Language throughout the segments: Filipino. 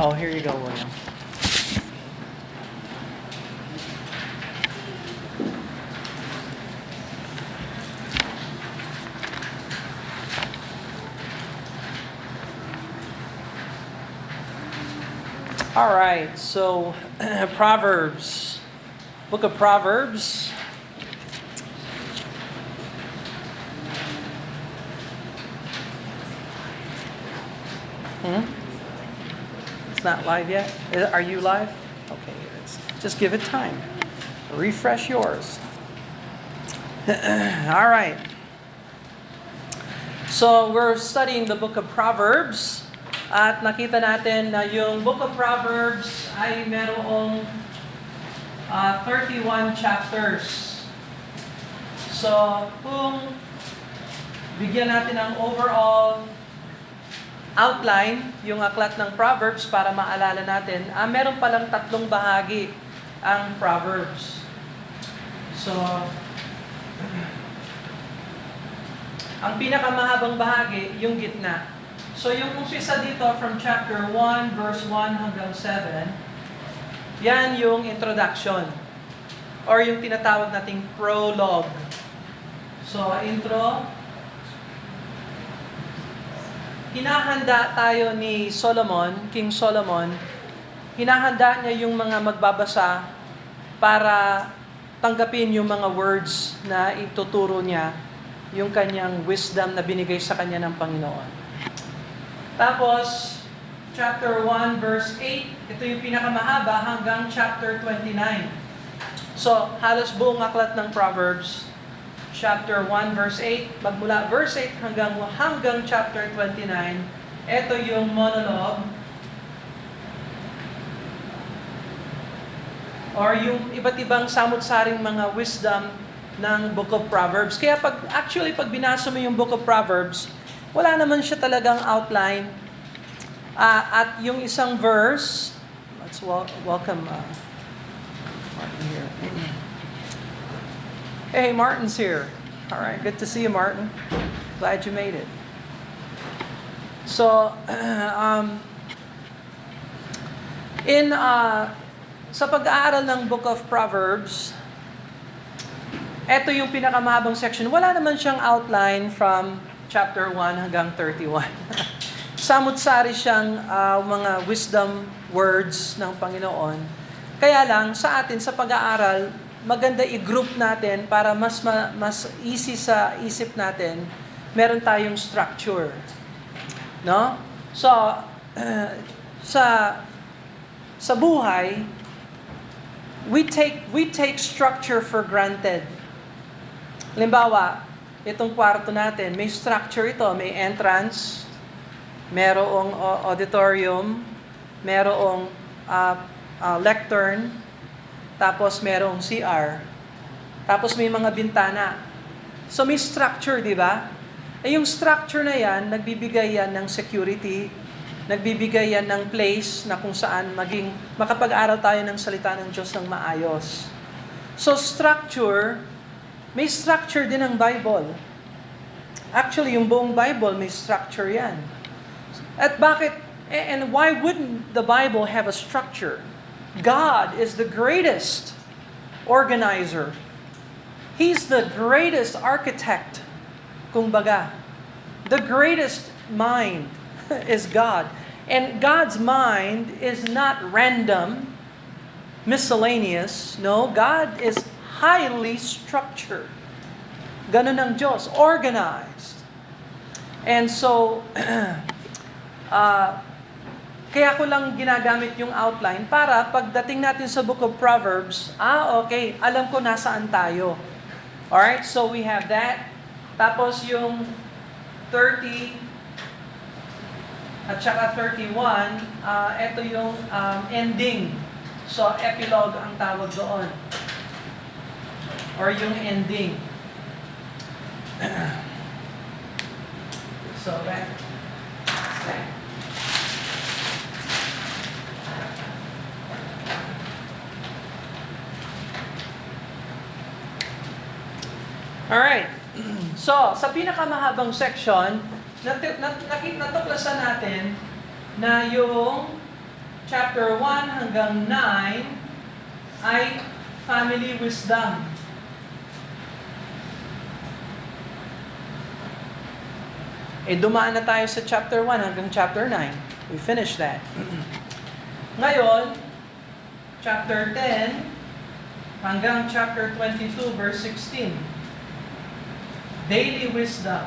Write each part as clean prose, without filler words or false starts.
Oh, here you go, William. All right, so Proverbs, Book of Proverbs. It's not live yet? Are you live? Okay, just give it time. Refresh yours. All right. So we're studying the Book of Proverbs. At nakita natin na yung Book of Proverbs ay merong 31 chapters. So, kung bigyan natin ng overall outline, yung aklat ng Proverbs para maalala natin, meron palang 3 bahagi ang Proverbs. So, ang pinakamahabang bahagi, yung gitna. So yung umpisa dito from chapter 1, verse 1 hanggang 7, yan yung introduction. Or yung tinatawag nating prologue. So intro, hinahanda tayo ni Solomon, King Solomon, hinahanda niya yung mga magbabasa para tanggapin yung mga words na ituturo niya, yung kanyang wisdom na binigay sa kanya ng Panginoon. Tapos, chapter 1, verse 8, ito yung pinakamahaba hanggang chapter 29. So, halos buong aklat ng Proverbs, chapter 1, verse 8, magmula verse 8 hanggang chapter 29, ito yung monologue, or yung iba't ibang samut-saring mga wisdom ng Book of Proverbs. Kaya pag binasa mo yung Book of Proverbs, wala naman siya talagang outline. At yung isang verse, let's welcome Martin here. Hey, Martin's here. All right, good to see you, Martin. Glad you made it. So, sa pag-aaral ng Book of Proverbs, ito yung pinakamahabang section. Wala naman siyang outline from chapter 1 hanggang 31. Samut-sari siyang mga wisdom words ng Panginoon. Kaya lang, sa atin, sa pag-aaral, maganda i-group natin para mas easy sa isip natin, meron tayong structure. No? So, sa buhay, we take structure for granted. Halimbawa, itong kwarto natin, may structure ito, may entrance, merong auditorium, merong lectern, tapos merong CR, tapos may mga bintana. So may structure, di ba? Yung structure na yan, nagbibigay yan ng security, nagbibigay yan ng place na kung saan makapag-aral tayo ng salita ng Diyos ng maayos. So may structure din ang Bible. Actually, yung buong Bible may structure yan. At bakit, and why wouldn't the Bible have a structure? God is the greatest organizer. He's the greatest architect. Kumbaga, the greatest mind is God. And God's mind is not random, miscellaneous. No, God is highly structured. Ganun ang Diyos, organized. And so, kaya ko lang ginagamit yung outline para pagdating natin sa Book of Proverbs, okay, alam ko nasaan tayo. Alright, so we have that. Tapos yung 30 at saka 31, ito yung ending. So, epilogue ang tawag doon. Or yung ending. So, back. Alright. So, sa pinakamahabang section, natuklasan natin na yung chapter 1 hanggang 9 ay family wisdom. Dumaan na tayo sa chapter 1 hanggang chapter 9. We finished that. Ngayon, chapter 10 hanggang chapter 22 verse 16. Daily wisdom.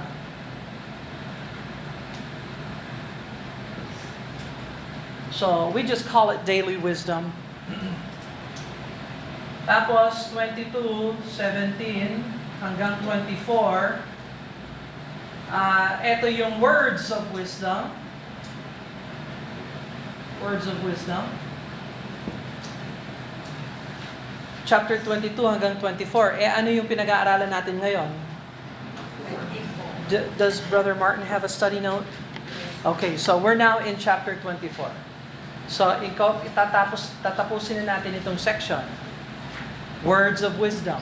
So, we just call it daily wisdom. Tapos, 22, 17, hanggang 24, ito yung words of wisdom. Words of wisdom. Chapter 22 hanggang 24. Ano yung pinag-aaralan natin ngayon? Does Brother Martin have a study note? Okay, so we're now in chapter 24. So, tatapusin na natin itong section. Words of wisdom.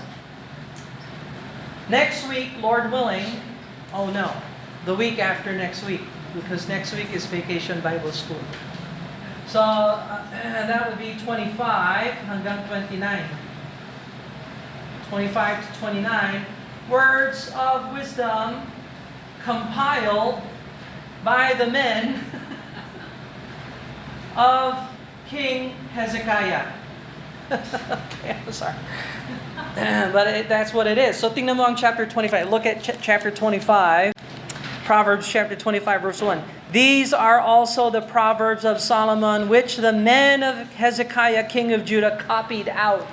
Next week, Lord willing, the week after next week, because next week is Vacation Bible School. So, that would be 25 hanggang 29. 25 to 29. Words of wisdom compiled by the men of King Hezekiah. Okay, I'm sorry. But that's what it is. So tingnan mo ang chapter 25. Look at chapter 25. Proverbs chapter 25 verse 1. These are also the Proverbs of Solomon, which the men of Hezekiah, king of Judah, copied out.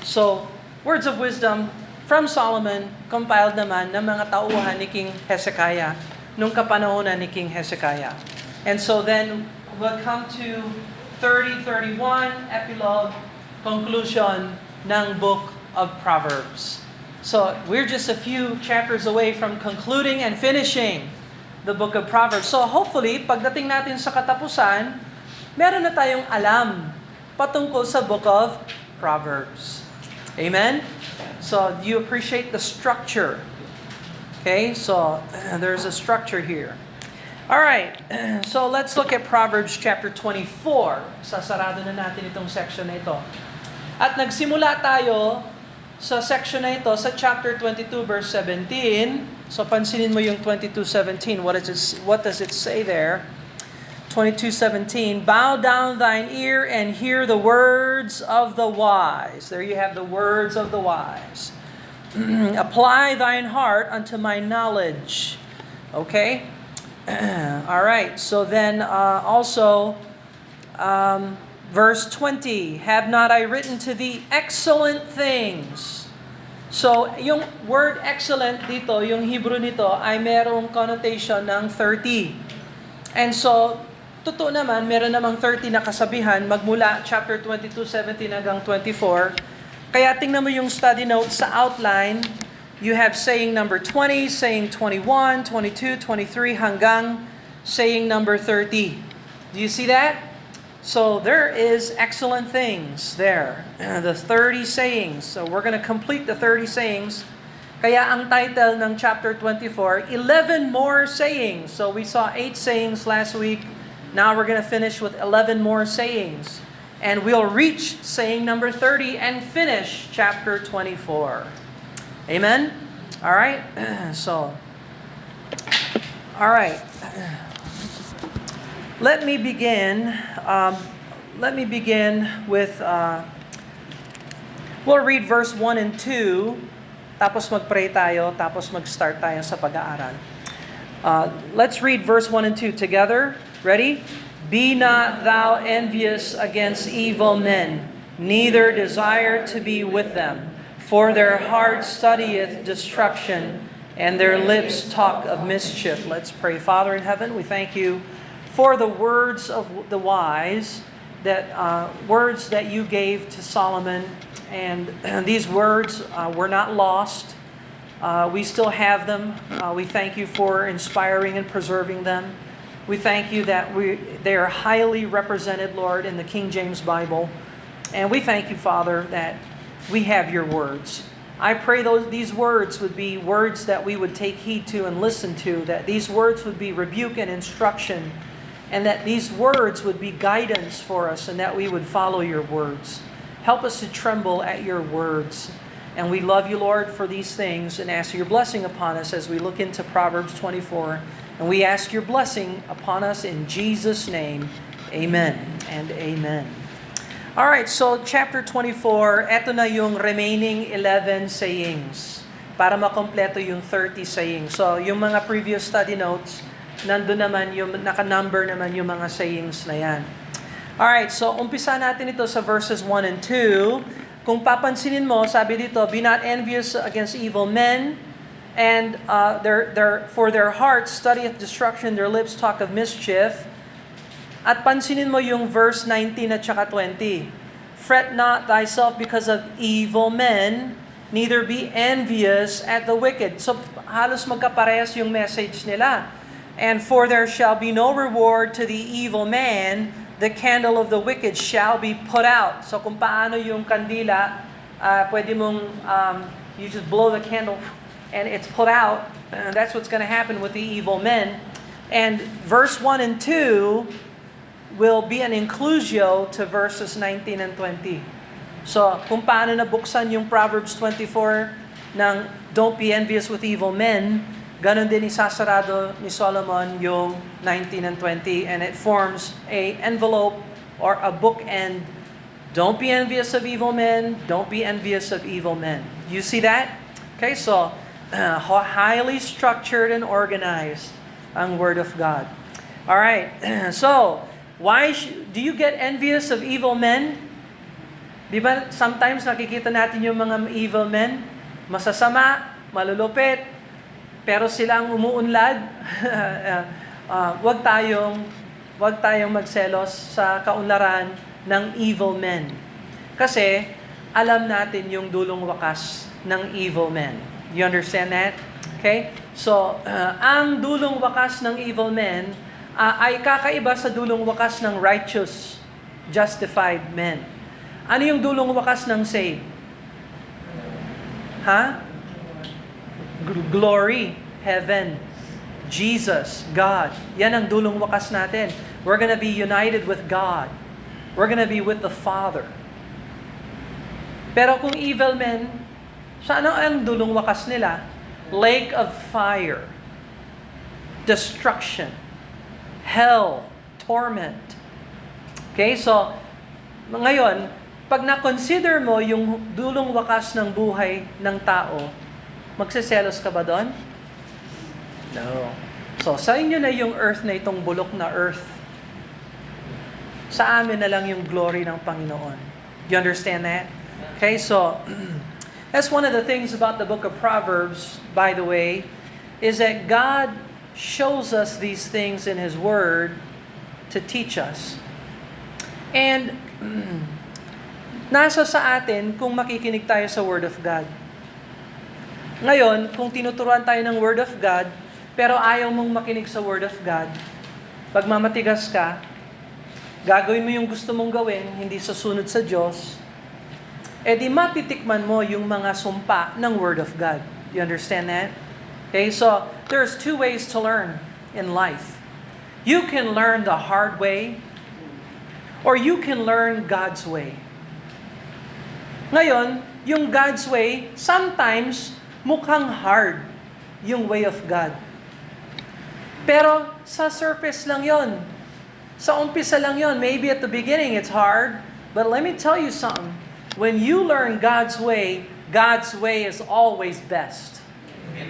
So, words of wisdom from Solomon, compiled naman ng mga tauhan ni King Hezekiah, nung kapanahonan ni King Hezekiah. And so then, we'll come to 30-31, epilogue, conclusion ng book of Proverbs. So, we're just a few chapters away from concluding and finishing the book of Proverbs. So, hopefully, pagdating natin sa katapusan, meron na tayong alam patungkol sa book of Proverbs. Amen? So, do you appreciate the structure? Okay, so there's a structure here. All right, so let's look at Proverbs chapter 24. Sasarado na natin itong section na ito. At nagsimula tayo sa section na ito sa chapter 22 verse 17. So pansinin mo yung 22:17. What does it say there? 22:17. Bow down thine ear and hear the words of the wise. There you have the words of the wise. Apply thine heart unto my knowledge. Okay? All right. So then also verse 20, have not I written to thee excellent things? So yung word excellent dito, yung Hebrew nito ay merong connotation ng 30. And so totoo naman, meron namang 30 na kasabihan magmula chapter 22:17 hanggang 24. Kaya tingnan mo yung study notes sa outline. You have saying number 20, saying 21, 22, 23, hanggang saying number 30. Do you see that? So there is excellent things there. The 30 sayings. So we're going to complete the 30 sayings. Kaya ang title ng chapter 24, 11 more sayings. So we saw 8 sayings last week. Now we're going to finish with 11 more sayings. And we'll reach saying number 30 and finish chapter 24. Amen? All right? All right. Let me begin with, we'll read verse 1 and 2, tapos mag-pray tayo, tapos mag-start tayo sa pag-aaral. Let's read verse 1 and 2 together. Ready? Be not thou envious against evil men, neither desire to be with them. For their heart studieth destruction, and their lips talk of mischief. Let's pray. Father in heaven, we thank you for the words of the wise, words that you gave to Solomon. And these words were not lost. We still have them. We thank you for inspiring and preserving them. We thank you that they are highly represented, Lord, in the King James Bible. And we thank you, Father, that we have your words. I pray these words would be words that we would take heed to and listen to, that these words would be rebuke and instruction and that these words would be guidance for us and that we would follow your words. Help us to tremble at your words. And we love you, Lord, for these things and ask your blessing upon us as we look into Proverbs 24. And we ask your blessing upon us in Jesus' name. Amen and amen. All right, so chapter 24, eto na yung remaining 11 sayings para makompleto yung 30 sayings. So yung mga previous study notes, nandun naman yung naka-number naman yung mga sayings na yan. Alright, so umpisa natin ito sa verses 1 and 2. Kung papansinin mo, sabi dito, be not envious against evil men, and for their hearts studieth destruction, their lips talk of mischief. At pansinin mo yung verse 19 at saka 20. Fret not thyself because of evil men, neither be envious at the wicked. So halos magkaparehas yung message nila. And for there shall be no reward to the evil man, the candle of the wicked shall be put out. So kung paano yung kandila, pwede mong, you just blow the candle and it's put out. That's what's going to happen with the evil men. And verse 1 and 2 will be an inclusio to verses 19 and 20. So kung paano nabuksan yung Proverbs 24 ng don't be envious with evil men, ganon din isasarado ni Solomon yung 19 and 20, and it forms a envelope or a bookend. Don't be envious of evil men. Don't be envious of evil men. You see that? Okay, so highly structured and organized ang Word of God. All right, so do you get envious of evil men? Di ba sometimes nakikita natin yung mga evil men, masasama, malulupit, pero sila ang umuunlad. Wag tayong magselos sa kaunlaran ng evil men. Kasi alam natin yung dulong wakas ng evil men. You understand that? Okay? So, ang dulong wakas ng evil men ay kakaiba sa dulong wakas ng righteous, justified men. Ano yung dulong wakas ng saved? Glory, heaven, Jesus, God. Yan ang dulong wakas natin. We're gonna be united with God. We're gonna be with the Father. Pero kung evil men, ano ang dulong wakas nila? Lake of fire, destruction, hell, torment. Okay, so ngayon, pag na-consider mo yung dulong wakas ng buhay ng tao, magseselos ka ba doon? No. So, sa inyo na yung earth na itong bulok na earth. Sa amin na lang yung glory ng Panginoon. You understand that? Okay, so, that's one of the things about the book of Proverbs, by the way, is that God shows us these things in His Word to teach us. And, nasa sa atin kung makikinig tayo sa Word of God. Ngayon, kung tinuturuan tayo ng Word of God, pero ayaw mong makinig sa Word of God, pag mamatigas ka, gagawin mo yung gusto mong gawin, hindi susunod sa Diyos, di matitikman mo yung mga sumpa ng Word of God. You understand that? Okay, so there's two ways to learn in life. You can learn the hard way, or you can learn God's way. Ngayon, yung God's way, sometimes mukhang hard yung way of God. Pero sa surface lang yon. Sa umpisa lang yon. Maybe at the beginning it's hard, but let me tell you something. When you learn God's way is always best.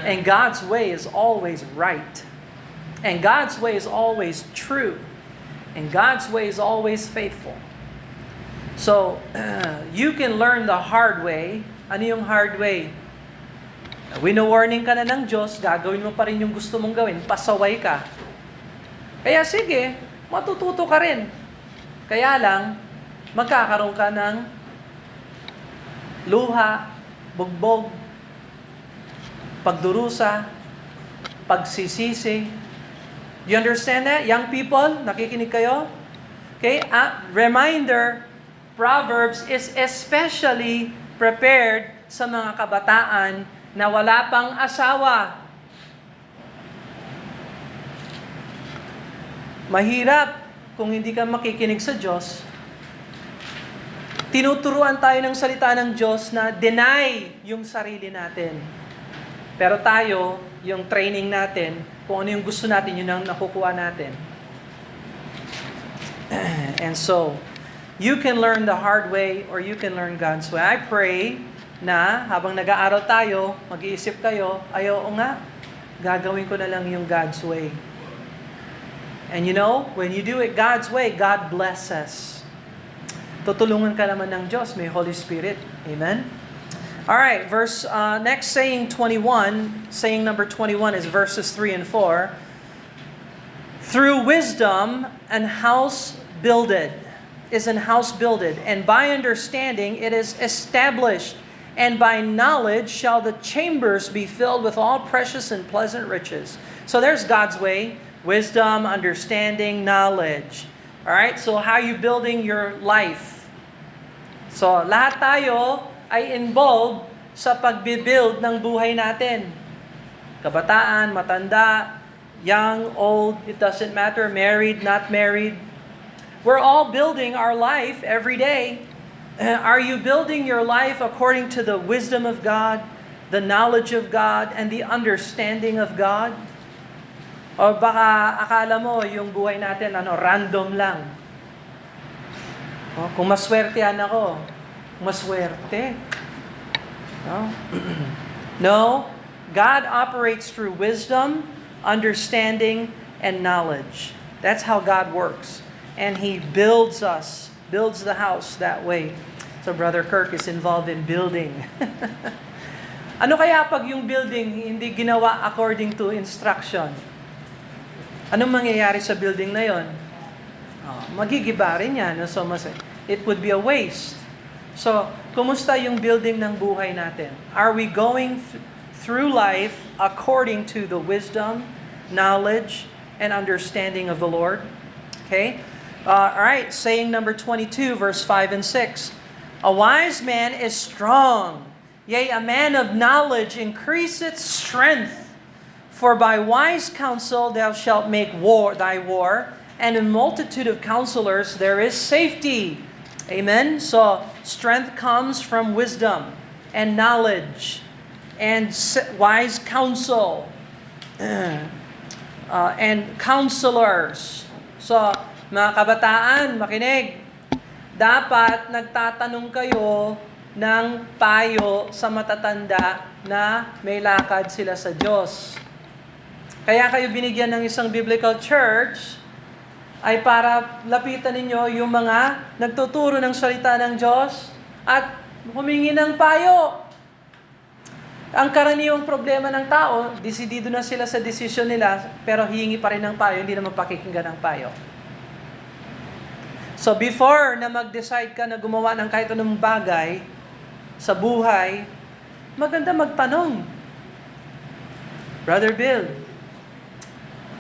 And God's way is always right. And God's way is always true. And God's way is always faithful. So, you can learn the hard way. Ano yung hard way? Wino-warning ka na ng Diyos, gagawin mo pa rin yung gusto mong gawin, pasaway ka. Kaya sige, matututo ka rin. Kaya lang, magkakaroon ka ng luha, bugbog, pagdurusa, pagsisisi. You understand that? Young people, nakikinig kayo? Okay, reminder, Proverbs is especially prepared sa mga kabataan na wala pang asawa. Mahirap kung hindi ka makikinig sa Diyos. Tinuturuan tayo ng salita ng Diyos na deny yung sarili natin. Pero tayo, yung training natin, kung ano yung gusto natin, yun ang nakukuha natin. And so, you can learn the hard way or you can learn God's way. I pray na habang nag-aaral tayo, mag-iisip kayo, oo nga, gagawin ko na lang yung God's way. And you know, when you do it God's way, God blesses. Tutulungan ka naman ng Diyos, may Holy Spirit. Amen? Alright, next saying 21, saying number 21 is verses 3 and 4. Through wisdom an house builded, and by understanding it is established, and by knowledge shall the chambers be filled with all precious and pleasant riches. So there's God's way, wisdom, understanding, knowledge. Alright, so how are you building your life? So lahat tayo ay involved sa pagbibuild ng buhay natin. Kabataan, matanda, young, old, it doesn't matter, married, not married. We're all building our life every day. Are you building your life according to the wisdom of God, the knowledge of God, and the understanding of God? O baka akala mo yung buhay natin random lang. Kung maswertehan ako, maswerte. No? No, God operates through wisdom, understanding, and knowledge. That's how God works. And He builds the house that way. So Brother Kirk is involved in building. Ano kaya pag yung building hindi ginawa according to instruction? Anong mangyayari sa building na yon? Magigiba rin yan. So it would be a waste. So, kumusta yung building ng buhay natin? Are we going through life according to the wisdom, knowledge, and understanding of the Lord? Okay? All right, saying number 22, verse 5 and 6. A wise man is strong, yea, a man of knowledge increaseth strength. For by wise counsel thou shalt make thy war, and in multitude of counselors there is safety. Amen? So, strength comes from wisdom and knowledge and wise counsel and counselors. So, mga kabataan, makinig. Dapat nagtatanong kayo ng payo sa matatanda na may lakad sila sa Diyos. Kaya kayo binigyan ng isang biblical church ay para lapitan ninyo yung mga nagtuturo ng salita ng Diyos at humingi ng payo. Ang karaniwang problema ng tao, desidido na sila sa desisyon nila, pero hihingi pa rin ng payo, hindi naman pakikinggan ng payo. So before na mag-decide ka na gumawa ng kahit anong bagay sa buhay, maganda magtanong. Brother Bill,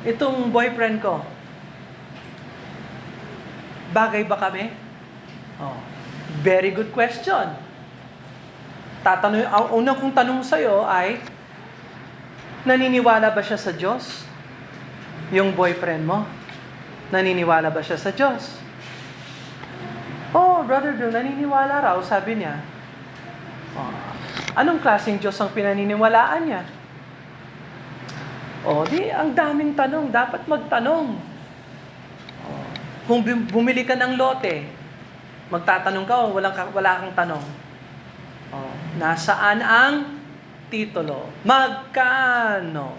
itong boyfriend ko, bagay ba kami? Very good question. Ang unang kong tanong sa'yo ay, naniniwala ba siya sa Diyos? Yung boyfriend mo, naniniwala ba siya sa Diyos? Brother Bill, naniniwala raw, sabi niya. Anong klaseng Diyos ang pinaniniwalaan niya? Ang daming tanong, dapat magtanong. Kung bumili ka ng lote, magtatanong ka wala kang tanong. Nasaan ang titulo? Magkano?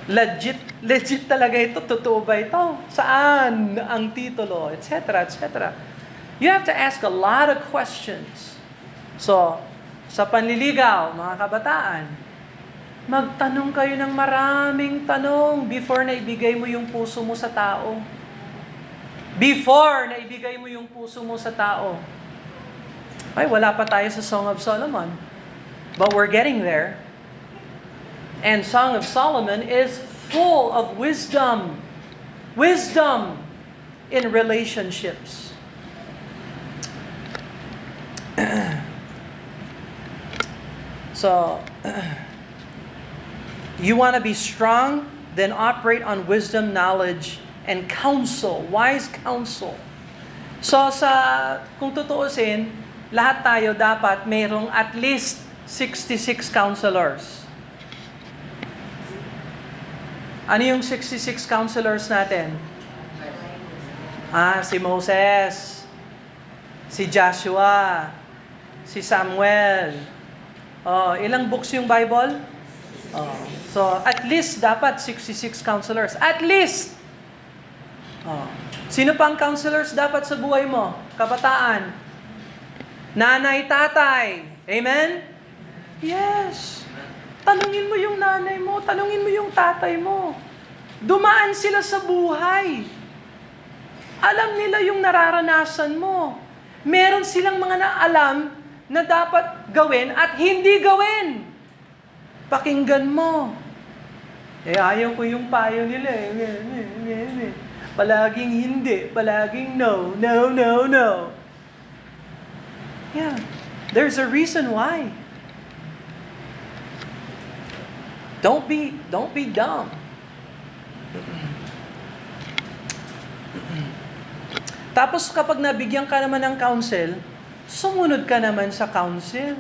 Legit talaga ito, totoo ba ito? Saan ang titulo? Etc. etc. You have to ask a lot of questions. So, sa panliligaw, mga kabataan, magtanong kayo ng maraming tanong before na ibigay mo yung puso mo sa tao. Before na ibigay mo yung puso mo sa tao. Ay, wala pa tayo sa Song of Solomon. But we're getting there. And Song of Solomon is full of wisdom. Wisdom in relationships. So, you want to be strong, then operate on wisdom, knowledge, and counsel, wise counsel. So kung tutuusin, lahat tayo dapat mayroong at least 66 counselors. Ano yung 66 counselors natin? Si Moses, si Joshua, si Samuel. Ilang books yung Bible? So, at least dapat 66 counselors. At least! Sino pang counselors dapat sa buhay mo? Kabataan. Nanay, tatay. Amen? Yes. Tanungin mo yung nanay mo, tanungin mo yung tatay mo. Dumaan sila sa buhay. Alam nila yung nararanasan mo. Meron silang mga naalam na dapat gawin at hindi gawin. Pakinggan mo. Ayaw ko yung payo nila. Palaging hindi, palaging no, no, no, no. Yeah, there's a reason why. Don't be dumb. Tapos kapag nabigyan ka naman ng counsel, sumunod ka naman sa counsel.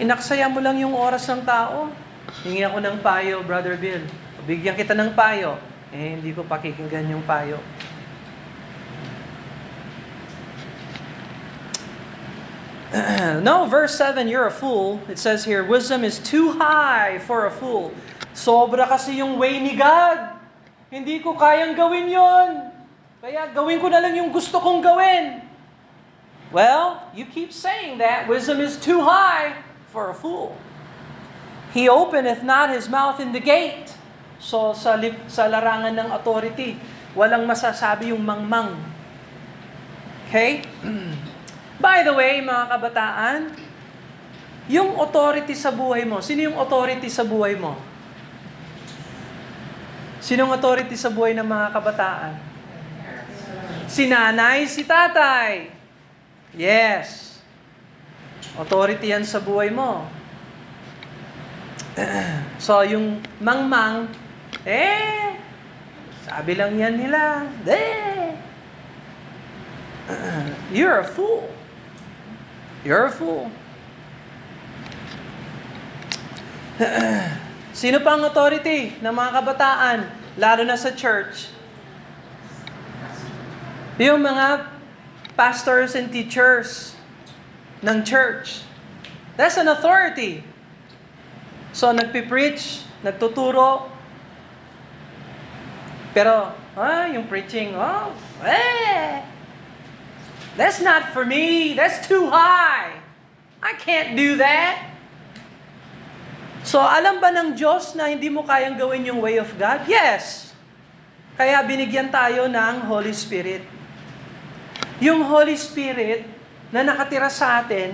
Inaksaya mo lang yung oras ng tao. Hingi ako ng payo, Brother Bill. Bigyan kita ng payo. Hindi ko pakikinggan yung payo. No, verse 7, you're a fool. It says here, wisdom is too high for a fool. Sobra kasi yung way ni God. Hindi ko kayang gawin yon. Kaya gawin ko na lang yung gusto kong gawin. Well, you keep saying that. Wisdom is too high for a fool. He openeth not his mouth in the gate. So, sa larangan ng authority, walang masasabi yung mangmang. Okay? By the way, mga kabataan, yung authority sa buhay mo, sino yung authority sa buhay mo? Sinong authority sa buhay ng mga kabataan? Si nanay, si tatay. Yes. Authority yan sa buhay mo. So, yung mangmang, sabi lang yan nila, you're a fool. You're a fool. Sino pang authority ng mga kabataan, lalo na sa church? Yung mga pastors and teachers ng church. That's an authority. So, nagpipreach, nagtuturo. Pero, yung preaching, that's not for me. That's too high. I can't do that. So, alam ba ng Diyos na hindi mo kayang gawin yung way of God? Yes. Kaya binigyan tayo ng Holy Spirit. Yung Holy Spirit na nakatira sa atin,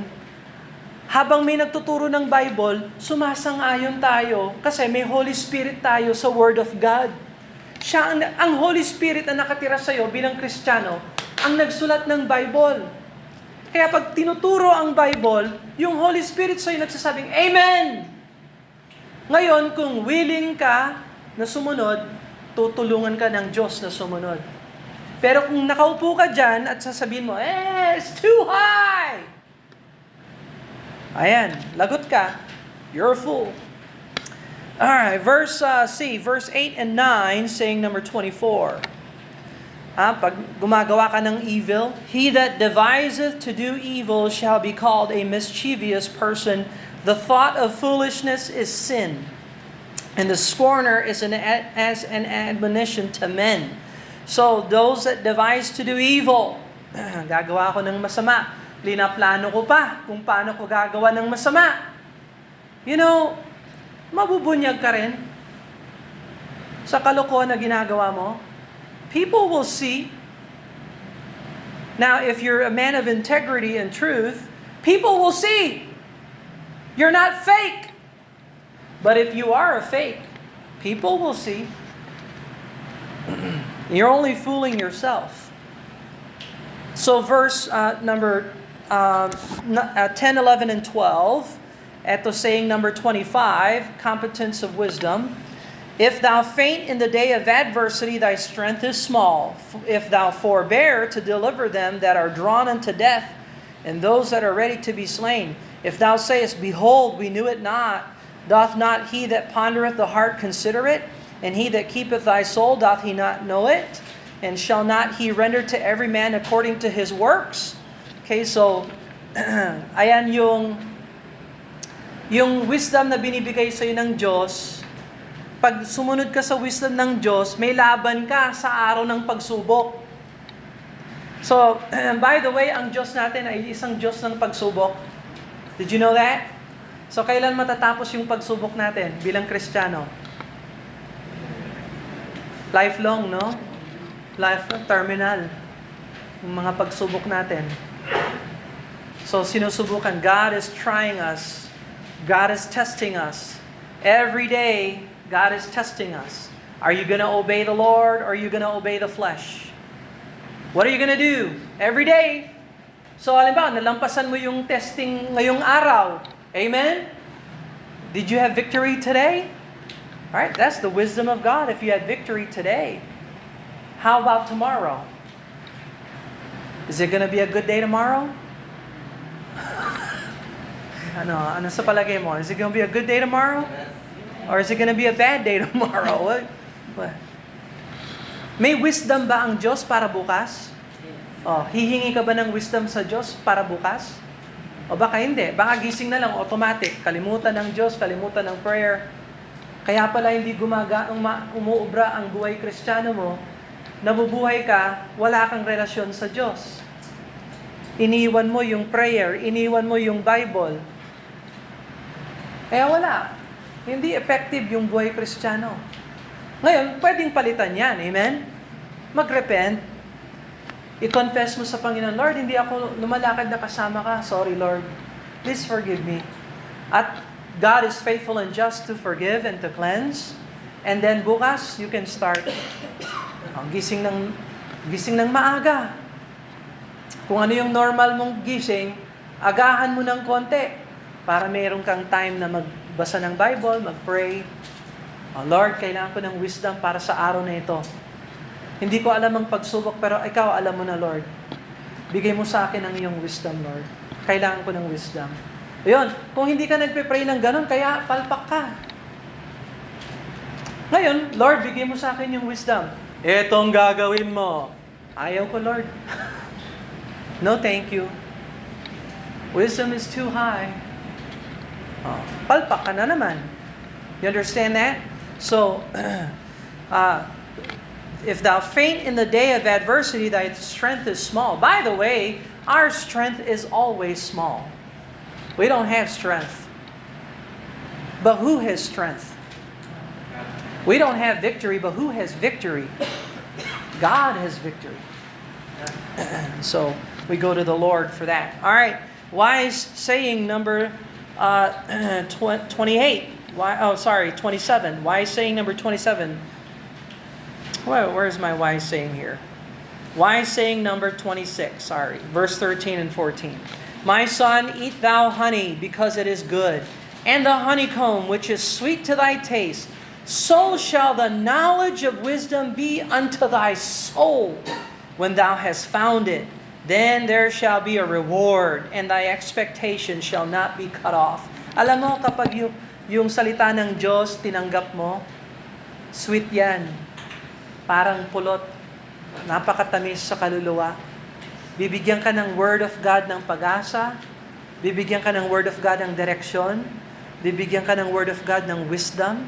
habang may nagtuturo ng Bible, sumasang-ayon tayo kasi may Holy Spirit tayo sa Word of God. Siya ang Holy Spirit na nakatira sa iyo bilang Kristiyano, ang nagsulat ng Bible. Kaya pag tinuturo ang Bible, yung Holy Spirit sa iyo nagsasabing, Amen! Ngayon, kung willing ka na sumunod, tutulungan ka ng Diyos na sumunod. Pero kung nakaupo ka dyan at sasabihin mo, it's too high! Ayan, lagot ka. You're a fool. Alright, verse 8 and 9, saying number 24. Pag gumagawa ka ng evil, he that deviseth to do evil shall be called a mischievous person. The thought of foolishness is sin, and the scorner is as an admonition to men. So, those that devise to do evil, gagawa ko ng masama. Linaplano ko pa kung paano ko gagawa ng masama. You know, mabubunyag ka rin sa kalokohan na ginagawa mo. People will see. Now, if you're a man of integrity and truth, people will see. You're not fake. But if you are a fake, people will see. You're only fooling yourself. So verse number 10, 11, and 12, eto saying number 25, competence of wisdom. If thou faint in the day of adversity, thy strength is small. If thou forbear to deliver them that are drawn unto death, and those that are ready to be slain. If thou sayest, Behold, we knew it not, doth not he that pondereth the heart consider it? And he that keepeth thy soul, doth he not know it? And shall not he render to every man according to his works? Okay, so, ayan yung wisdom na binibigay sa'yo ng Diyos. Pag sumunod ka sa wisdom ng Diyos, may laban ka sa araw ng pagsubok. So, by the way, ang Diyos natin ay isang Diyos ng pagsubok. Did you know that? So, kailan matatapos yung pagsubok natin bilang Kristiyano? Lifelong, no? Lifelong, terminal. Yung mga pagsubok natin. So, sinusubukan. God is trying us. God is testing us. Every day, God is testing us. Are you going to obey the Lord or are you going to obey the flesh? What are you going to do? Every day. So, halimbawa, nalampasan mo yung testing ngayong araw. Amen? Did you have victory today? Alright, that's the wisdom of God if you had victory today. How about tomorrow? Is it going to be a good day tomorrow? Ano sa palagay mo? Is it going to be a good day tomorrow? Or is it going to be a bad day tomorrow? What? May wisdom ba ang Diyos para bukas? Oh, hihingi ka ba ng wisdom sa Diyos para bukas? O baka hindi. Baka gising na lang, automatic. Kalimutan ng Diyos, kalimutan ng prayer. Kaya pala hindi umuubra ang buhay Kristiyano mo. Nabubuhay ka, wala kang relasyon sa Diyos. Iniwan mo yung prayer, iniwan mo yung Bible. Kaya wala. Hindi effective yung buhay Kristiyano. Ngayon, pwedeng palitan yan. Amen? Mag-repent. I-confess mo sa Panginoon, Lord, hindi ako lumalakad na kasama ka. Sorry, Lord. Please forgive me. At God is faithful and just to forgive and to cleanse. And then bukas, you can start. Gising ng maaga. Kung ano yung normal mong gising, agahan mo ng konti para mayroon kang time na magbasa ng Bible, mag-pray. Oh, Lord, kailangan ko ng wisdom para sa araw na ito. Hindi ko alam ang pagsubok, pero ikaw alam mo na, Lord. Bigay mo sa akin ang iyong wisdom, Lord. Kailangan ko ng wisdom. Ayun, kung hindi ka nagpe-pray ng ganun, kaya palpak ka. Ngayon, Lord, bigay mo sa akin yung wisdom. Etong gagawin mo. Ayaw ko, Lord. No, thank you. Wisdom is too high. Oh, palpak ka na naman. You understand that? So, if thou faint in the day of adversity, thy strength is small. By the way, our strength is always small. We don't have strength. But who has strength? We don't have victory, but who has victory? God has victory. So, we go to the Lord for that. All right. Wise saying number 28. 27. Wise saying number 27. Where's my wise saying here? Wise saying number 26. Sorry. Verse 13 and 14. My son, eat thou honey, because it is good, and the honeycomb, which is sweet to thy taste. So shall the knowledge of wisdom be unto thy soul when thou hast found it. Then there shall be a reward, and thy expectation shall not be cut off. Alam mo, kapag yung salita ng Diyos tinanggap mo, sweet yan. Parang pulot. Napakatamis sa kaluluwa. Bibigyan ka ng Word of God ng pag-asa. Bibigyan ka ng Word of God ng direksyon. Bibigyan ka ng Word of God ng wisdom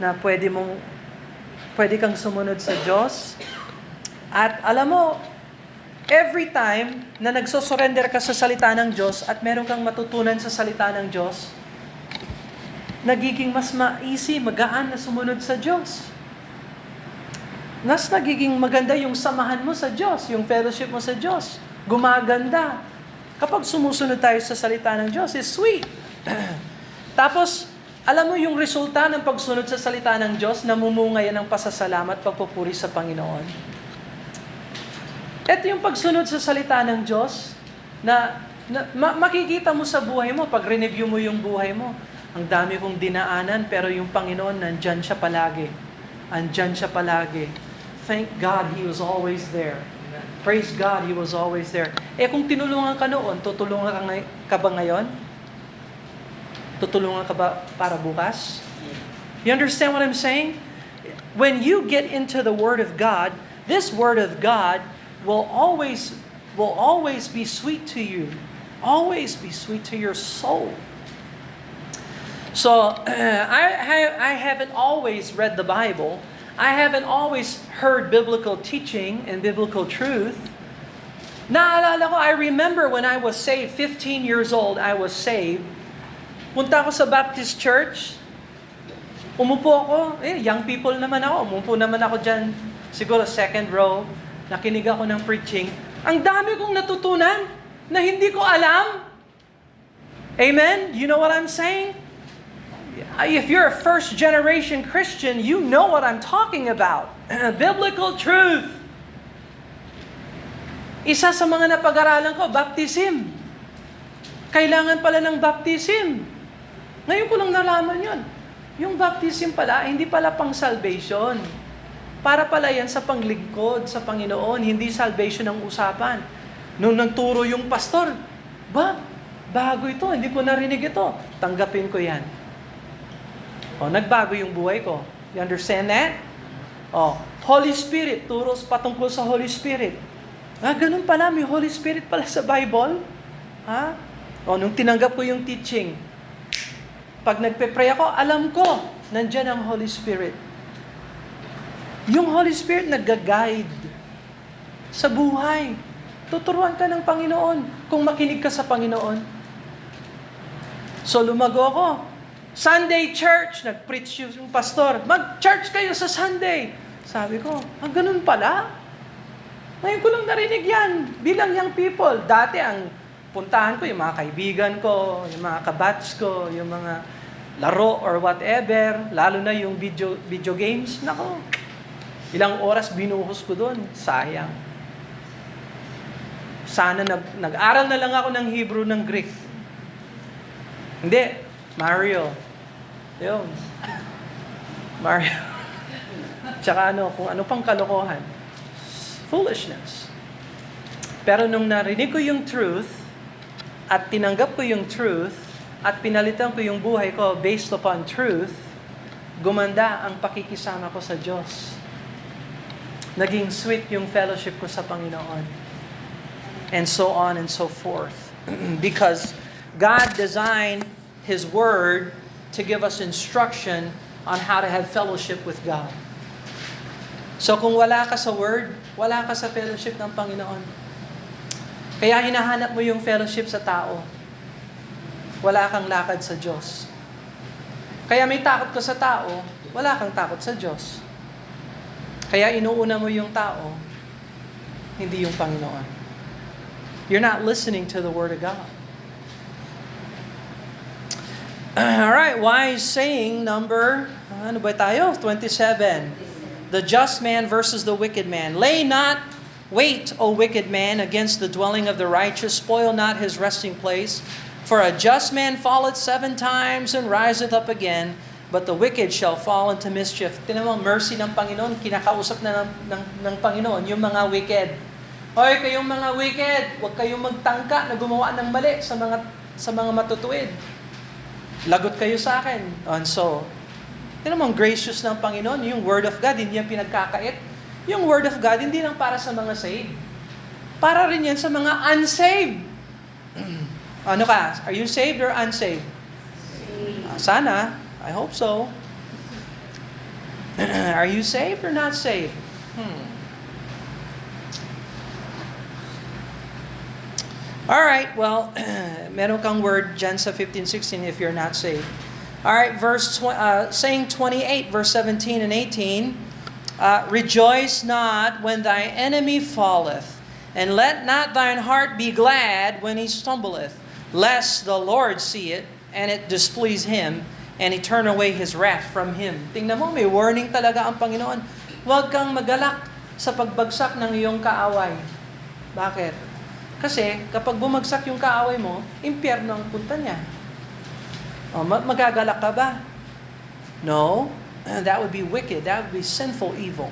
na pwede kang sumunod sa Diyos. At alam mo, every time na nagsosurrender ka sa salita ng Diyos at meron kang matutunan sa salita ng Diyos, nagiging mas easy, magaan na sumunod sa Diyos. Mas nagiging maganda yung samahan mo sa Diyos, yung fellowship mo sa Diyos. Gumaganda. Kapag sumusunod tayo sa salita ng Diyos, is sweet. Tapos, alam mo yung resulta ng pagsunod sa salita ng Diyos, namumunga yan ng pasasalamat, pagpupuri sa Panginoon. Ito yung pagsunod sa salita ng Diyos, na makikita mo sa buhay mo, pag review mo yung buhay mo, ang dami kong dinaanan, pero yung Panginoon, nandyan siya palagi. andyan siya palagi. Thank God He was always there. Praise God, He was always there. Kung tinulungan ka noon, tutulungan ka ba ngayon? Tutulungan ka ba para bukas? You understand what I'm saying? When you get into the Word of God, this Word of God will always be sweet to you. Always be sweet to your soul. So, I haven't always read the Bible. I haven't always heard biblical teaching and biblical truth. Naalala ko, I remember when I was saved, 15 years old, I was saved. Punta ako sa Baptist Church. Umupo ako. Young people naman ako. Umupo naman ako dyan. Siguro second row. Nakinig ako ng preaching. Ang dami kong natutunan na hindi ko alam. Amen? You know what I'm saying? If you're a first generation Christian, you know what I'm talking about. Biblical truth. Isa sa mga napag-aralan ko, baptism. Kailangan pala ng baptism. Ngayon ko lang nalaman yun. Yung baptism pala, hindi pala pang salvation. Para pala yan sa panglingkod sa Panginoon, hindi salvation ang usapan. Nung nagturo yung pastor, bago ito, hindi ko narinig ito. Tanggapin ko yan. Nagbago yung buhay ko. You understand that? Holy Spirit, turos patungkol sa Holy Spirit. Ganun pala, may Holy Spirit pala sa Bible. Nung tinanggap ko yung teaching, pag nagpe-pray ako, alam ko, nandyan ang Holy Spirit. Yung Holy Spirit nag-guide sa buhay. Tuturuan ka ng Panginoon kung makinig ka sa Panginoon. So lumago ako. Sunday church, nag-preach yung pastor. Mag-church kayo sa Sunday. Sabi ko, ganun pala? Ngayon ko lang narinig yan bilang young people. Dati ang puntahan ko, yung mga kaibigan ko, yung mga kabats ko, yung mga laro or whatever, lalo na yung video games. Nako, ilang oras binuhos ko doon. Sayang. Sana nag-aral na lang ako ng Hebrew, ng Greek. Hindi, Mario. Yun. Mario. Tsaka kung ano pang kalokohan. Foolishness. Pero nung narinig ko yung truth, at tinanggap ko yung truth, at pinalitan ko yung buhay ko based upon truth, gumanda ang pakikisama ko sa Diyos. Naging sweet yung fellowship ko sa Panginoon. And so on and so forth. Because God designed His Word to give us instruction on how to have fellowship with God. So kung wala ka sa Word, wala ka sa fellowship ng Panginoon. Kaya hinahanap mo yung fellowship sa tao. Wala kang lakad sa Diyos. Kaya may takot ka sa tao, wala kang takot sa Diyos. Kaya inuuna mo yung tao, hindi yung Panginoon. You're not listening to the Word of God. Alright, wise saying number, 27. The just man versus the wicked man. Lay not wait, O wicked man, against the dwelling of the righteous. Spoil not his resting place. For a just man falleth 7 times and riseth up again, but the wicked shall fall into mischief. Tingnan mo, mercy ng Panginoon, kinakausap na ng Panginoon, yung mga wicked. Hoy, kayong mga wicked, huwag kayong magtangka na gumawa ng mali sa mga matutuwid. Lagot kayo sa akin. And so, tingnan mo, ang gracious ng Panginoon, yung Word of God, hindi yan pinagkakait. Yung Word of God, hindi lang para sa mga saved. Para rin yan sa mga unsaved. Ano ka? Are you saved or unsaved? Sana. I hope so. Are you saved or not saved? Alright, well, meron kang word dyan sa 15-16 if you're not saved. Alright, saying 28, verse 17 and 18, Rejoice not when thy enemy falleth, and let not thine heart be glad when he stumbleth, lest the Lord see it, and it displease him, and he turn away his wrath from him. Tingnan mo, may warning talaga ang Panginoon. Huwag kang magalak sa pagbagsak ng iyong kaaway. Bakit? Kasi kapag bumagsak yung kaaway mo, impyerno ang punta niya. Magagalak ka ba? No. that would be wicked. That would be sinful evil.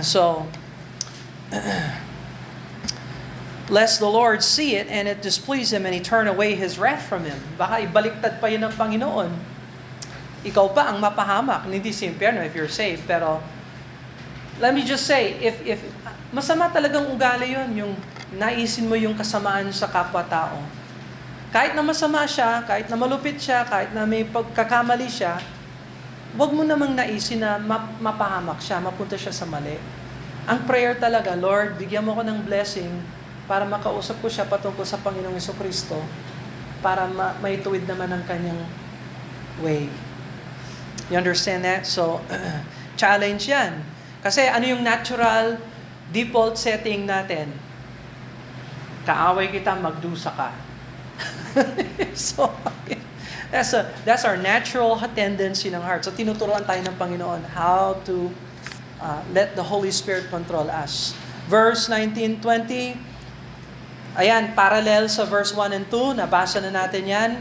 So, lest the Lord see it and it displease Him and He turn away His wrath from him. Baka ibaliktad pa yun ng Panginoon. Ikaw pa ang mapahamak. Hindi sa impyerno if you're saved. Pero, let me just say, if masama talagang ugali yun, yung naisin mo yung kasamaan sa kapwa-tao. Kahit na masama siya, kahit na malupit siya, kahit na may pagkakamali siya, wag mo namang naisin na mapahamak siya, mapunta siya sa mali. Ang prayer talaga, Lord, bigyan mo ko ng blessing para makausap ko siya patungkol sa Panginoong Jesucristo para maituwid naman ang kanyang way. You understand that? So, challenge yan. Kasi ano yung natural default setting natin? Kaaway kita, magdusa ka. So, that's our natural tendency ng heart. So, tinuturuan tayo ng Panginoon how to let the Holy Spirit control us. Verse 19-20, ayan, parallel sa verse 1 and 2, nabasa na natin yan.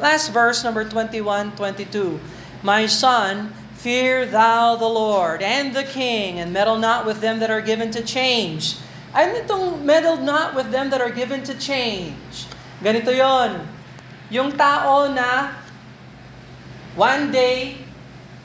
Last verse, number 21-22, My son, fear thou the Lord and the King, and meddle not with them that are given to change. Ano itong meddle not with them that are given to change? Ganito yon. Yung tao na one day,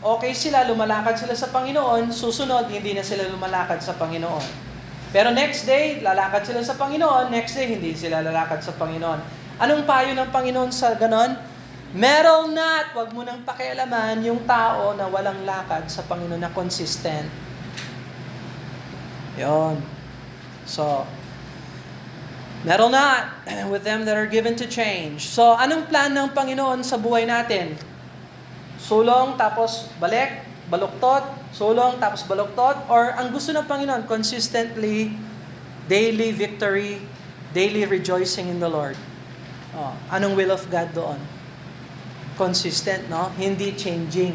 okay sila, lumalakad sila sa Panginoon, susunod, hindi na sila lumalakad sa Panginoon. Pero next day, lalakad sila sa Panginoon, next day, hindi sila lalakad sa Panginoon. Anong payo ng Panginoon sa ganon? Meddle not, wag mo nang pakialaman yung tao na walang lakad sa Panginoon na consistent. Yon. So, meddle not with them that are given to change. So, anong plan ng Panginoon sa buhay natin? Sulong, tapos balik, baluktot, sulong, tapos baluktot, or ang gusto ng Panginoon, consistently, daily victory, daily rejoicing in the Lord. Oh, anong will of God doon? Consistent, no? Hindi changing.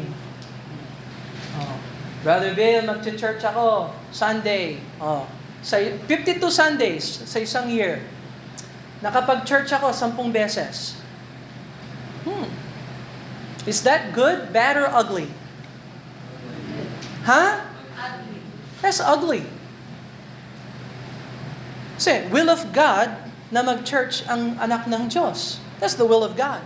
Oh. Brother Bill, mag-church ako, Sunday. Oh. Sa 52 Sundays sa isang year. Nakapag-church ako 10 beses. Is that good, bad, or ugly? Huh? Ugly. That's ugly. Kasi, will of God na mag-church ang anak ng Diyos. That's the will of God.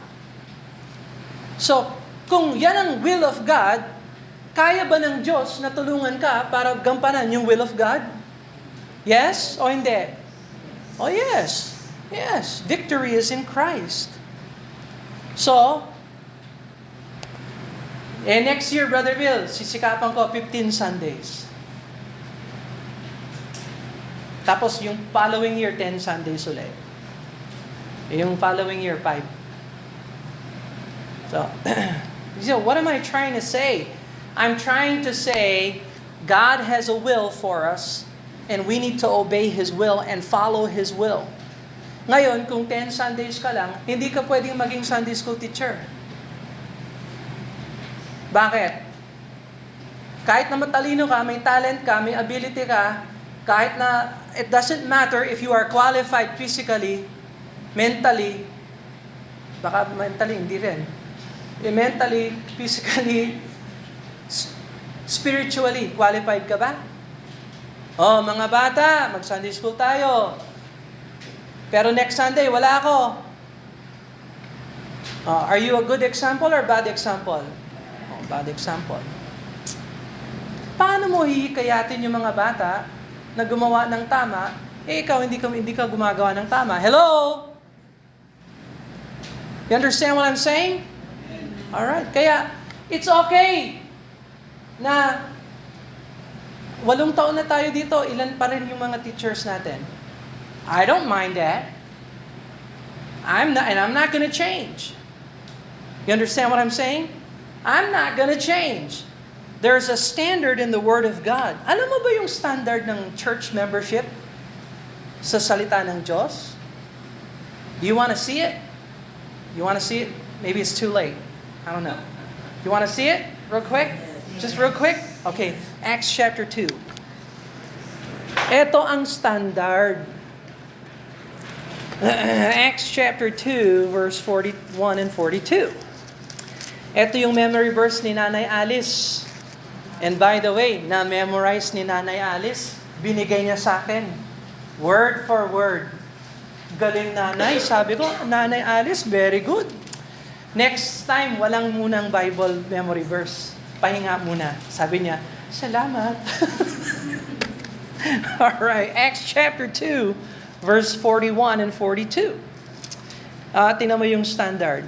So, kung yan ang will of God, kaya ba ng Diyos na tulungan ka para gampanan yung will of God? Yes o hindi? Oh yes. Yes. Victory is in Christ. So, next year, Brother Bill, sisikapan ko 15 Sundays. Tapos yung following year, 10 Sundays ulit. Yung following year, 5. So, what am I trying to say? I'm trying to say, God has a will for us, and we need to obey His will and follow His will. Ngayon, kung 10 Sundays ka lang, hindi ka pwedeng maging Sunday school teacher. Bakit? Kahit na matalino ka, may talent ka, may ability ka, kahit na it doesn't matter if you are qualified physically, mentally, baka mentally, hindi rin. Mentally, physically, spiritually, qualified ka ba? Oh, mga bata, mag-Sunday school tayo. Pero next Sunday, wala ako. Are you a good example or bad example? Oh, bad example. Paano mo hihikayatin yung mga bata na gumawa ng tama, ikaw hindi ka gumagawa ng tama? Hello? You understand what I'm saying? Alright. Kaya, it's okay na 8 taon na tayo dito, ilan pa rin yung mga teachers natin? I don't mind that. I'm not gonna change. You understand what I'm saying? I'm not gonna change. There's a standard in the Word of God. Alam mo ba yung standard ng church membership sa salita ng Diyos? Do you want to see it? You want to see it? Maybe it's too late. I don't know. You want to see it? Real quick? Just real quick? Okay, Acts chapter 2. Ito ang standard. Acts chapter 2, verse 41 and 42. Ito yung memory verse ni Nanay Alice. And by the way, na-memorize ni Nanay Alice, binigay niya sa akin. Word for word. Galing nanay. Sabi ko, Nanay Alice, very good. Next time, walang munang Bible memory verse. Pahinga muna. Sabi niya, salamat. Alright, Acts chapter 2, verse 41 and 42. Tingnan mo yung standard.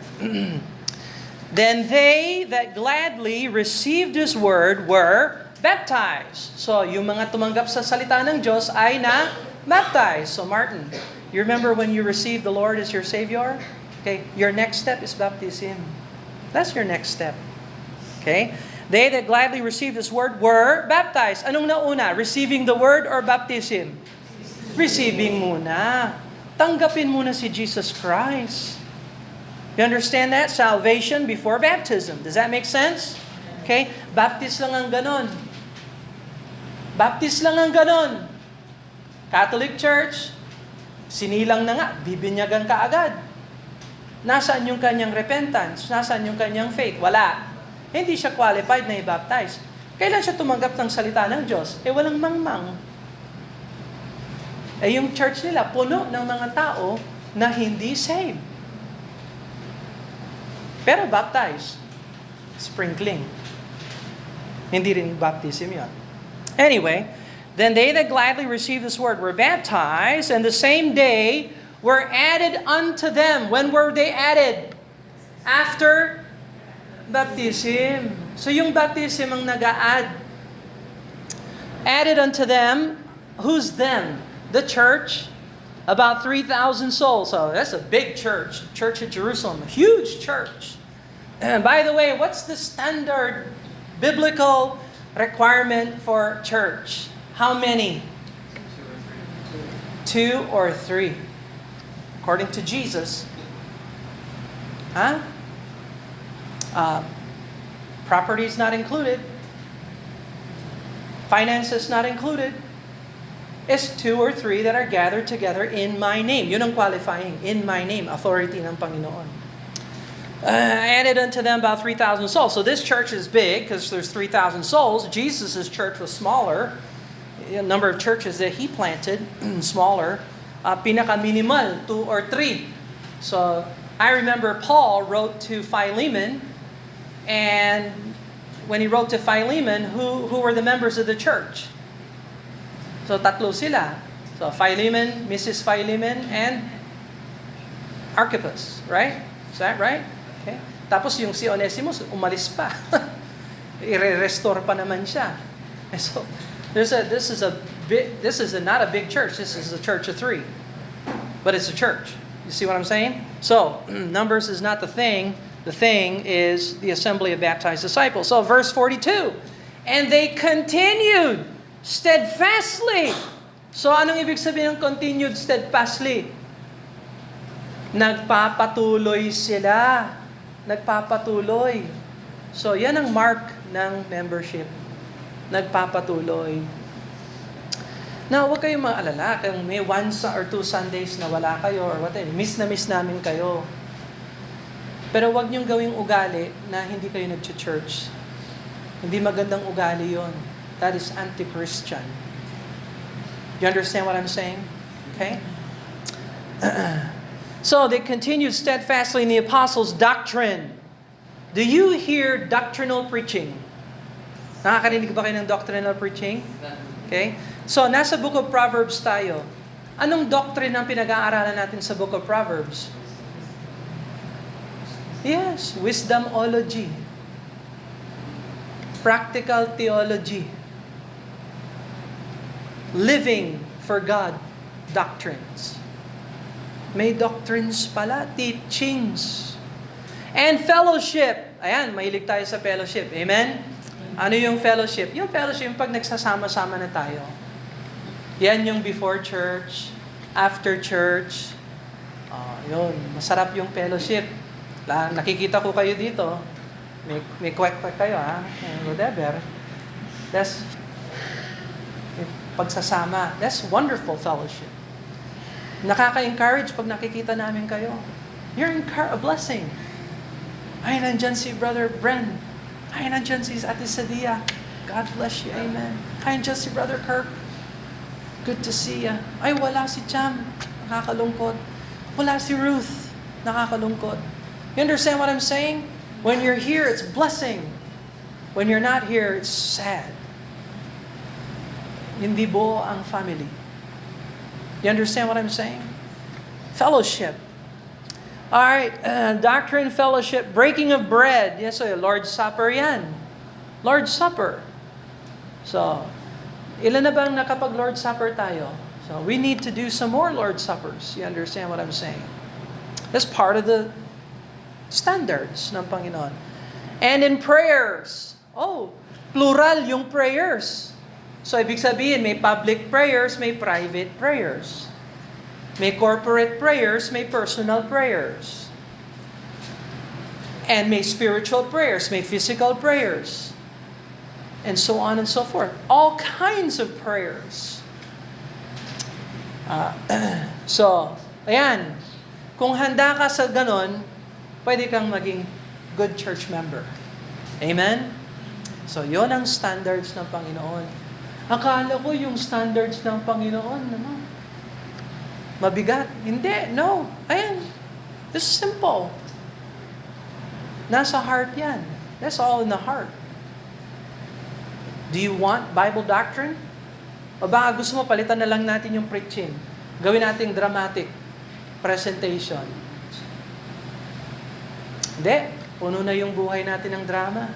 Then they that gladly received His word were baptized. So, yung mga tumanggap sa salita ng Diyos ay na-baptized. So, Martin, you remember when you received the Lord as your Savior? Okay, your next step is baptism. That's your next step. Okay? They that gladly received His word were baptized. Anong nauna? Receiving the word or baptism? Receiving muna. Tanggapin muna si Jesus Christ. You understand that? Salvation before baptism. Does that make sense? Okay? Baptist lang ang ganon. Baptist lang ang ganon. Catholic Church, sinilang na nga, bibinyagan ka agad. Nasaan yung kanyang repentance? Nasaan yung kanyang faith? Wala. Hindi siya qualified na i-baptize. Kailan siya tumanggap ng salita ng Diyos? Walang mangmang. Yung church nila, puno ng mga tao na hindi saved. Pero baptized. Sprinkling. Hindi rin baptism yun. Anyway, then they that gladly received this word were baptized, and the same day were added unto them. When were they added? After baptism. So yung baptism ang nag-a-add. Added unto them. Who's them? The church. About 3,000 souls. So that's a big church. Church at Jerusalem. A huge church. And by the way, what's the standard biblical requirement for church? How many? 2 or 3. According to Jesus. Property is not included. Finances not included. It's 2 or 3 that are gathered together in my name. Yun ang qualifying. In my name. Authority ng Panginoon. Added unto them about 3,000 souls. So this church is big because there's 3,000 souls. Jesus' church was smaller. The number of churches that He planted, smaller. Pinaka-minimal, 2 or 3. So I remember Paul wrote to Philemon, and when he wrote to Philemon, who were the members of the church? So tatlo sila. So Philemon, Mrs. Philemon, and Archippus, right? Is that right? Okay. Tapos yung si Onesimus, umalis pa. I-restore pa naman siya. And so this is not a big church. This is a church of 3. But it's a church. You see what I'm saying? So, numbers is not the thing. The thing is the assembly of baptized disciples. So, verse 42. And they continued steadfastly. So, anong ibig sabihin ng continued steadfastly? Nagpapatuloy sila. Nagpapatuloy. So, yan ang mark ng membership. Nagpapatuloy. Now, huwag kayong maalala kung may 1 or 2 Sundays na wala kayo or whatever. Miss na miss namin kayo. Pero huwag niyong gawing ugali na hindi kayo nag-church. Hindi magandang ugali yon. That is anti-Christian. You understand what I'm saying? Okay? So, they continued steadfastly in the apostles' doctrine. Do you hear doctrinal preaching? Nakakarinig ba kayo ng doctrinal preaching? Okay? So, nasa Book of Proverbs tayo. Anong doctrine ang pinag-aaralan natin sa Book of Proverbs? Yes, wisdomology. Practical theology. Living for God doctrines. May doctrines pala, teachings. And fellowship. Ayan, mahilig tayo sa fellowship. Amen? Ano yung fellowship? Yung fellowship, yung pag nagsasama-sama na tayo. Yan yung before church, after church. Yun, masarap yung fellowship. Nakikita ko kayo dito. May kwek-kwek kayo, ha? Whatever. That's pagsasama. That's wonderful fellowship. Nakaka-encourage pag nakikita namin kayo. You're a blessing. Ay, nandyan si Brother Bren. Ay, nandyan si Ate Sadia. God bless you. Amen. Ay, nandyan si Brother Kirk. Good to see ya. Ay, wala si Cham. Nakakalungkot. Wala si Ruth. Nakakalungkot. You understand what I'm saying? When you're here, it's blessing. When you're not here, it's sad. Hindi buo ang family. You understand what I'm saying? Fellowship. All right, doctrine, fellowship, breaking of bread. Yes, so Lord's Supper yan. Lord's Supper. So, ilan na bang nakapag Lord's Supper tayo? So, we need to do some more Lord's Suppers. You understand what I'm saying? That's part of the standards ng Panginoon. And in prayers. Oh, plural yung prayers. So, ibig sabihin, may public prayers, may private prayers. May corporate prayers, may personal prayers. And may spiritual prayers, may physical prayers. And so on and so forth. All kinds of prayers. So, ayan. Kung handa ka sa ganon, pwede kang maging good church member. Amen? So, yon ang standards ng Panginoon. Akala ko yung standards ng Panginoon, ano? Mabigat. Hindi, no. Ayan. This is simple. Nasa heart yan. That's all in the heart. Do you want Bible doctrine? O baka gusto mo palitan na lang natin yung preaching? Gawin nating dramatic presentation. Hindi. Puno na yung buhay natin ng drama.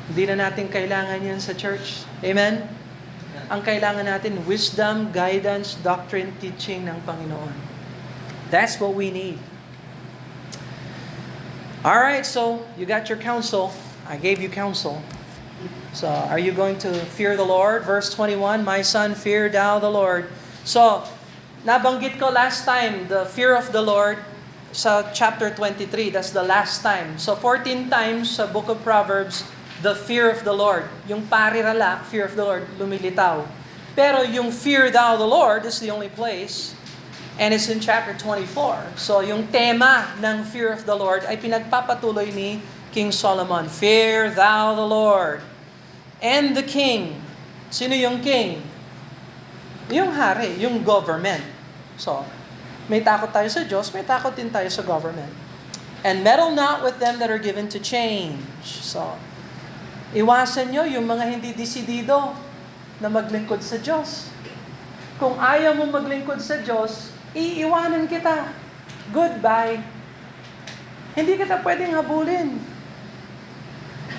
Hindi na natin kailangan yan sa church. Amen? Ang kailangan natin, wisdom, guidance, doctrine, teaching ng Panginoon. That's what we need. All right, so you got your counsel. I gave you counsel. So, are you going to fear the Lord? Verse 21, my son, fear thou the Lord. So, nabanggit ko last time, the fear of the Lord sa chapter 23. That's the last time. So, 14 times sa book of Proverbs, the fear of the Lord. Yung parirala, fear of the Lord, lumilitaw. Pero yung fear thou the Lord is the only place. And it's in chapter 24. So yung tema ng fear of the Lord ay pinagpapatuloy ni King Solomon. Fear thou the Lord. And the king. Sino yung king? Yung hari, yung government. So, may takot tayo sa Diyos, may takot din tayo sa government. And meddle not with them that are given to change. So, iwasan nyo yung mga hindi desidido na maglingkod sa Diyos. Kung ayaw mo maglingkod sa Diyos, iiwanan kita. Goodbye. Hindi kita pwedeng habulin.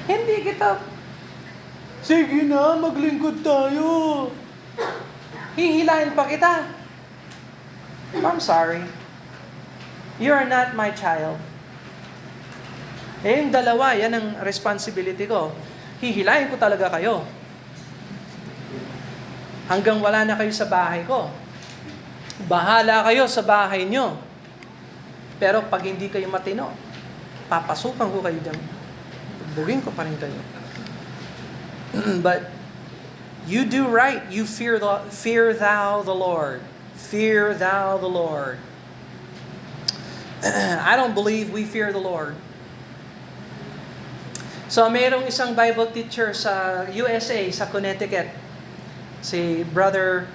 Hindi kita, sige na, maglingkod tayo. Hihilahin pa kita. I'm sorry. You are not my child. Yung dalawa, yan ang responsibility ko. Hihilahin ko talaga kayo. Hanggang wala na kayo sa bahay ko. Bahala kayo sa bahay nyo. Pero pag hindi kayo matino, papasukan ko kayo dyan. Bugin ko pa rin kayo. But you do right. You fear thou the Lord. Fear thou the Lord. I don't believe we fear the Lord. So, mayroong isang Bible teacher sa USA, sa Connecticut. Si brother,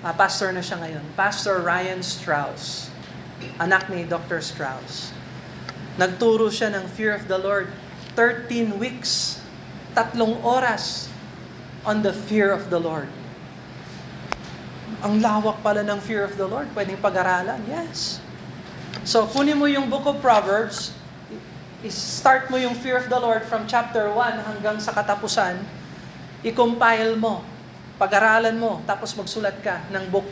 pastor na siya ngayon. Pastor Ryan Strauss. Anak ni Dr. Strauss. Nagturo siya ng fear of the Lord. 13 weeks. 3 oras on the fear of the Lord. Ang lawak pala ng fear of the Lord. Pwedeng pag-aralan. Yes. So, kunin mo yung book of Proverbs. I-start mo yung fear of the Lord from chapter 1 hanggang sa katapusan. I-compile mo. Pag-aralan mo. Tapos magsulat ka ng book.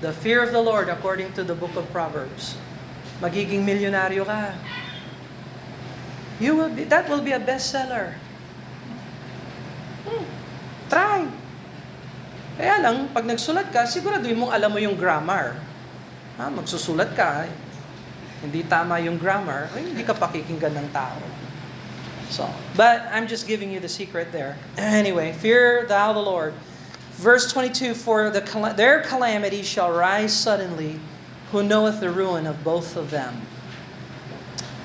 The fear of the Lord according to the book of Proverbs. Magiging milyonaryo ka. That will be a bestseller. Try. Kaya lang, pag nagsulat ka, siguraduhin mong alam mo yung grammar. Magsusulat ka, hindi tama yung grammar, hindi ka pakikinggan ng tao. So, but I'm just giving you the secret there. Anyway, fear thou the Lord. Verse 22, for their calamity shall rise suddenly, who knoweth the ruin of both of them.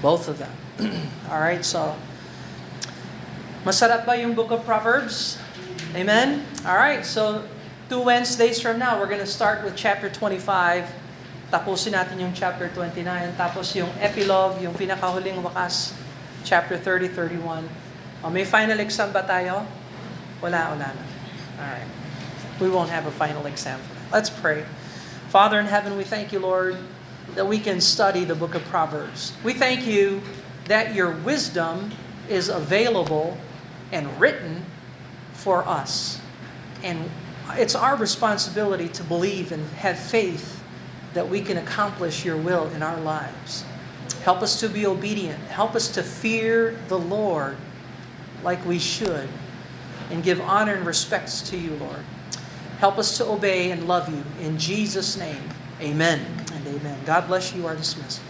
Both of them. All right, so masarap ba yung book of Proverbs? Amen? All right, so 2 Wednesdays from now, we're going to start with chapter 25. Tapusin natin yung chapter 29. Tapos yung epilogue, yung pinakahuling wakas, chapter 30, 31. May final exam ba tayo? Wala na. All right. We won't have a final exam for that. Let's pray. Father in heaven, we thank you, Lord, that we can study the book of Proverbs. We thank you that your wisdom is available and written for us. And it's our responsibility to believe and have faith that we can accomplish your will in our lives. Help us to be obedient. Help us to fear the Lord like we should and give honor and respects to you, Lord. Help us to obey and love you. In Jesus' name, amen and amen. God bless you. You are dismissed.